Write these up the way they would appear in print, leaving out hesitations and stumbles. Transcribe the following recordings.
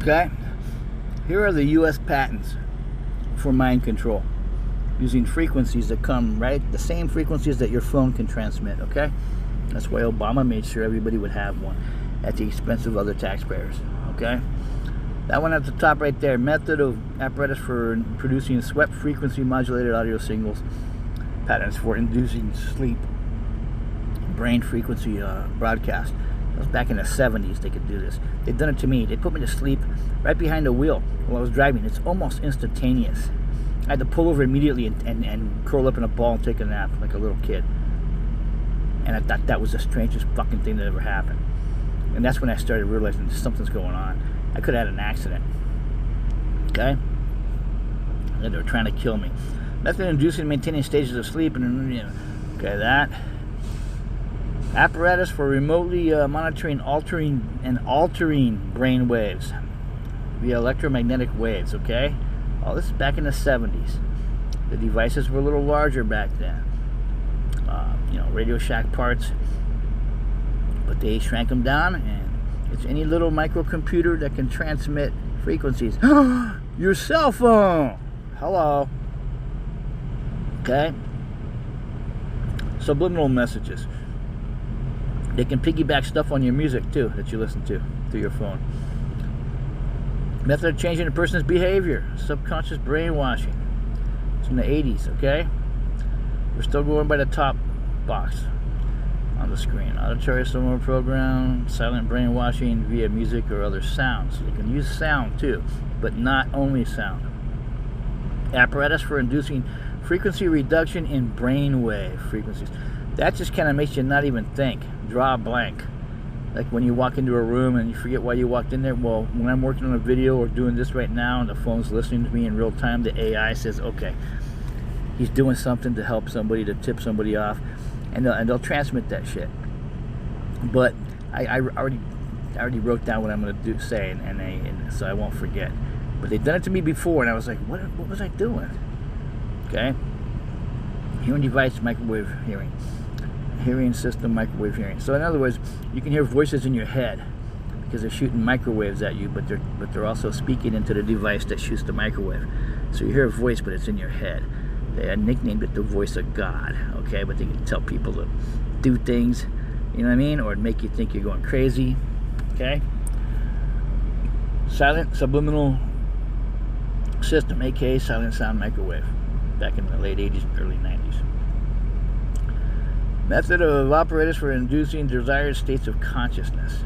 Okay? Here are the US patents for mind control, using frequencies that come, right? The same frequencies that your phone can transmit, okay? That's why Obama made sure everybody would have one at the expense of other taxpayers, okay? That one at the top right there, method of apparatus for producing swept frequency modulated audio signals, patents for inducing sleep, brain frequency broadcast. It was back in the 70s they could do this. They've done it to me. They put me to sleep right behind the wheel while I was driving. It's almost instantaneous. I had to pull over immediately and curl up in a ball and take a nap like a little kid. And I thought that was the strangest fucking thing that ever happened. And that's when I started realizing something's going on. I could have had an accident. Okay? They were trying to kill me. Method of inducing and maintaining stages of sleep. Okay, that. Apparatus for remotely monitoring, altering brain waves via electromagnetic waves, okay? All this is back in the 70s. The devices were a little larger back then. Radio Shack parts. But they shrank them down, and it's any little microcomputer that can transmit frequencies. Your cell phone! Hello. Okay? Subliminal messages. They can piggyback stuff on your music too that you listen to through your phone. Method of changing a person's behavior, subconscious brainwashing. It's in the 80s, okay? We're still going by the top box on the screen. Auditory similar program, silent brainwashing via music or other sounds. So you can use sound too, but not only sound. Apparatus for inducing frequency reduction in brainwave frequencies. That just kind of makes you not even think. Draw a blank. Like when you walk into a room and you forget why you walked in there. Well, when I'm working on a video or doing this right now and the phone's listening to me in real time, the AI says, okay, he's doing something to help somebody, to tip somebody off, and they'll transmit that shit. But I already wrote down what I'm going to say, and so I won't forget. But they've done it to me before, and I was like, what was I doing? Okay? Hearing device, microwave hearing. Hearing system, microwave hearing. So in other words, you can hear voices in your head because they're shooting microwaves at you, but they're also speaking into the device that shoots the microwave. So you hear a voice, but it's in your head. They had nicknamed it the voice of God, okay? But they can tell people to do things, you know what I mean? Or make you think you're going crazy, okay? Silent subliminal system, aka silent sound microwave, back in the late 80s, early 90s. Method of apparatus for inducing desired states of consciousness.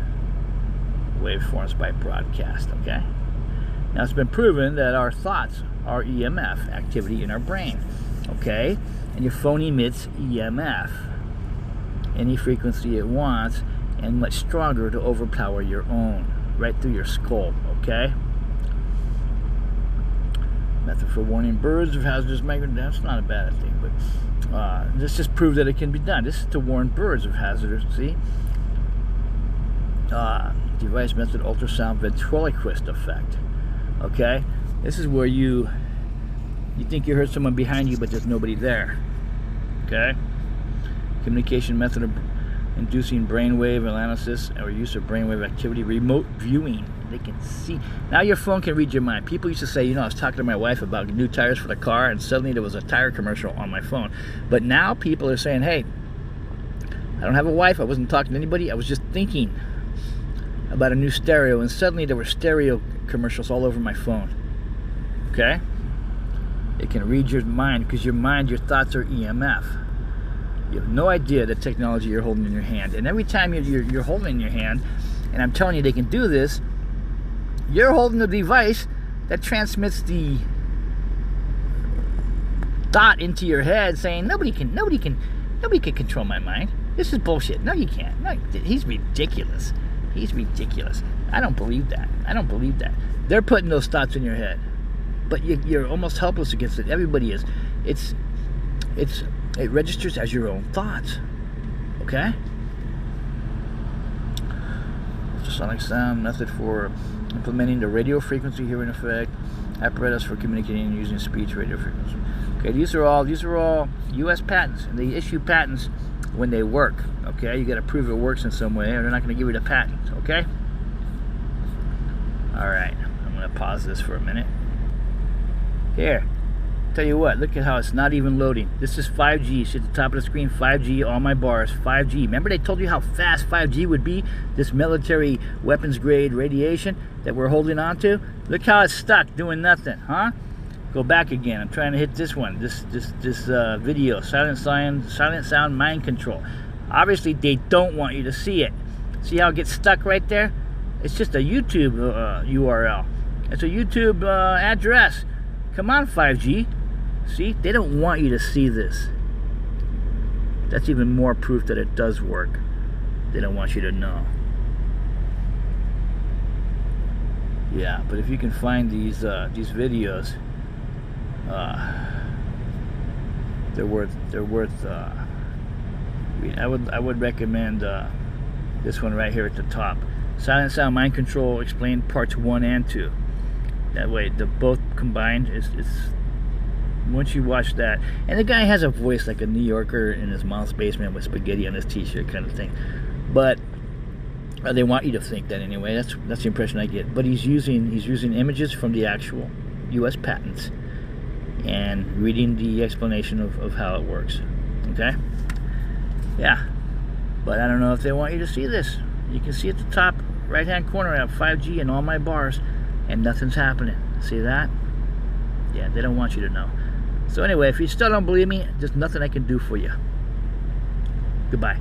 Waveforms by broadcast, okay? Now it's been proven that our thoughts are EMF activity in our brain, okay? And your phone emits EMF, any frequency it wants, and much stronger to overpower your own, right through your skull, okay? Method for warning birds of hazardous microwave. That's not a bad thing, but this just proves that it can be done. This is to warn birds of hazardous, see? Device method, ultrasound ventriloquist effect. Okay? This is where you think you heard someone behind you, but there's nobody there. Okay? Communication method of inducing brainwave analysis or use of brainwave activity, remote viewing. They can see. Now your phone can read your mind. People used to say, I was talking to my wife about new tires for the car, and suddenly there was a tire commercial on my phone. But now people are saying, hey, I don't have a wife. I wasn't talking to anybody. I was just thinking about a new stereo, and suddenly there were stereo commercials all over my phone. Okay? It can read your mind because your mind, your thoughts are EMF. You have no idea the technology you're holding in your hand. And every time you're holding it in your hand, and I'm telling you they can do this, you're holding the device that transmits the thought into your head saying, nobody can control my mind. This is bullshit. No, you can't. No, he's ridiculous. He's ridiculous. I don't believe that. I don't believe that. They're putting those thoughts in your head. But you're almost helpless against it. Everybody is. It registers as your own thoughts. Okay? Ultrasonic sound method for implementing the radio frequency hearing effect, apparatus for communicating using speech radio frequency. Okay, these are all U.S. patents, and they issue patents when they work. Okay, you got to prove it works in some way, or they're not going to give you the patent. Okay. All right. gotta pause this for a minute. Here, tell you what, look at how it's not even loading. This is 5G. See at the top of the screen, 5G, all my bars, 5G. Remember they told you how fast 5G would be? This military weapons grade radiation that we're holding on to? Look how it's stuck, doing nothing, huh? Go back again. I'm trying to hit this one, this video, silent sound mind control. Obviously they don't want you to see it. See how it gets stuck right there? It's just a YouTube URL. It's a YouTube address. Come on, 5G. See, they don't want you to see this. That's even more proof that it does work. They don't want you to know. Yeah, but if you can find these videos, they're worth. I would recommend this one right here at the top. Silent Sound Mind Control Explained Parts 1 and 2. That way, the both combined is once you watch that, and the guy has a voice like a New Yorker in his mom's basement with spaghetti on his t-shirt kind of thing, but they want you to think that anyway. That's the impression I get. But he's using images from the actual U.S. patents and reading the explanation of how it works. Okay, yeah, but I don't know if they want you to see this. You can see at the top right hand corner I have 5G and all my bars, and nothing's happening. See that? Yeah, they don't want you to know. So anyway, if you still don't believe me, there's nothing I can do for you. Goodbye.